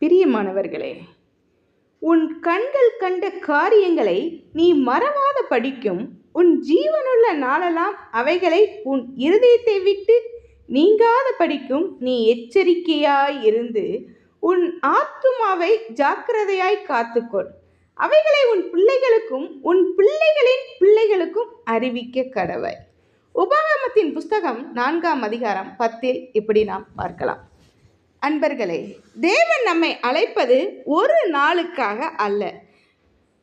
பிரியமானவர்களே, உன் கண்கள் கண்ட காரியங்களை நீ மறவாத படிக்கும் உன் ஜீவனுள்ள நாளெல்லாம் அவைகளை உன் இருதயத்தை விட்டு நீங்காத படிக்கும் நீ எச்சரிக்கையாயிருந்து உன் ஆத்துமாவை ஜாக்கிரதையாய் காத்துக்கொள். அவைகளை உன் பிள்ளைகளுக்கும் உன் பிள்ளைகளின் பிள்ளைகளுக்கும் அறிவிக்க கடவாய். உபாகமத்தின் புஸ்தகம் 4ஆம் அதிகாரம் 10 இப்படி நாம் பார்க்கலாம். அன்பர்களே, தேவன் நம்மை அழைப்பது ஒரு நாளுக்காக அல்ல,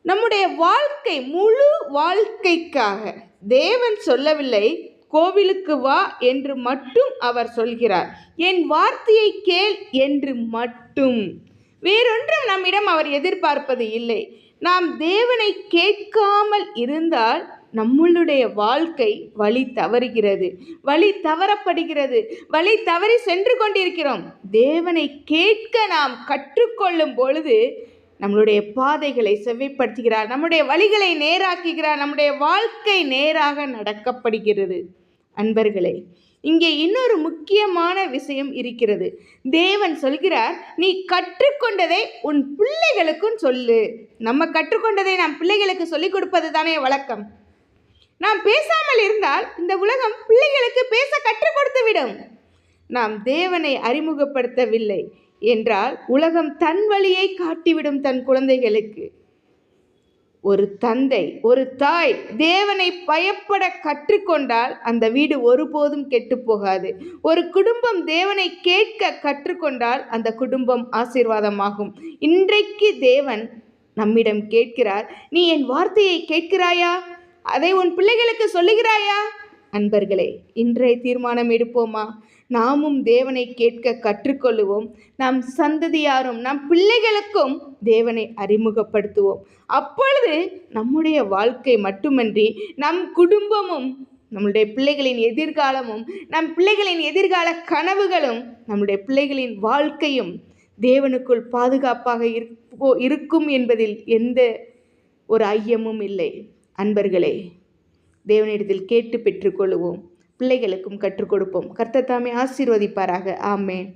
நம்முடைய வாழ்க்கை முழு வாழ்க்கைக்காக. தேவன் சொல்லவில்லை கோவிலுக்கு வா என்று மட்டும் அவர் சொல்கிறார், என் வார்த்தையை கேள் என்று மட்டும். வேறொன்றும் நம்மிடம் அவர் எதிர்பார்ப்பது இல்லை. நாம் தேவனை கேட்காமல் இருந்தால் நம்மளுடைய வாழ்க்கை வழி தவறுகிறது, வழி தவறப்படுகிறது, வழி தவறி சென்று கொண்டிருக்கிறோம். தேவனை கேட்க நாம் கற்றுக்கொள்ளும் பொழுது நம்மளுடைய பாதைகளை செவ்வைப்படுத்துகிறார், நம்முடைய வழிகளை நேராக்குகிறார், நம்முடைய வாழ்க்கை நேராக நடக்கப்படுகிறது. அன்பர்களே, இங்கே இன்னொரு முக்கியமான விஷயம் இருக்கிறது. தேவன் சொல்கிறார், நீ கற்றுக்கொண்டதை உன் பிள்ளைகளுக்கும் சொல்லு. நம்ம கற்றுக்கொண்டதை நம் பிள்ளைகளுக்கு சொல்லிக் கொடுப்பது தானே வழக்கம். நாம் பேசாமல் இருந்தால் இந்த உலகம் பிள்ளைகளுக்கு பேச கற்றுக் கொடுத்து விடும். நாம் தேவனை அறிமுகப்படுத்தவில்லை என்றால் உலகம் தன் வழியை காட்டிவிடும் தன் குழந்தைகளுக்கு. ஒரு தந்தை, ஒரு தாய் தேவனை பயப்பட கற்றுக்கொண்டால் அந்த வீடு ஒருபோதும் கெட்டு போகாது. ஒரு குடும்பம் தேவனை கேட்க கற்றுக்கொண்டால் அந்த குடும்பம் ஆசீர்வாதமாகும். இன்றைக்கு தேவன் நம்மிடம் கேட்கிறார், நீ என் வார்த்தையை கேட்கிறாயா? அதை உன் பிள்ளைகளுக்கு சொல்லுகிறாயா? அன்பர்களே, இன்றைய தீர்மானம் எடுப்போமா? நாமும் தேவனை கேட்க கற்றுக்கொள்ளுவோம். நம் சந்ததியாரும் நம் பிள்ளைகளுக்கும் தேவனை அறிமுகப்படுத்துவோம். அப்பொழுது நம்முடைய வாழ்க்கை மட்டுமன்றி நம் குடும்பமும், நம்முடைய பிள்ளைகளின் எதிர்காலமும், நம் பிள்ளைகளின் எதிர்கால கனவுகளும், நம்முடைய பிள்ளைகளின் வாழ்க்கையும் தேவனுக்குள் பாதுகாப்பாக இருக்கும் என்பதில் எந்த ஒரு ஐயமும் இல்லை. அன்பர்களே, தேவனிடத்தில் கேட்டு பெற்றுக்கொள்ளுவோம், பிள்ளைகளுக்கும் கற்றுக் கொடுப்போம். கர்த்தர் தாமே ஆசீர்வதிப்பாராக. ஆமென்.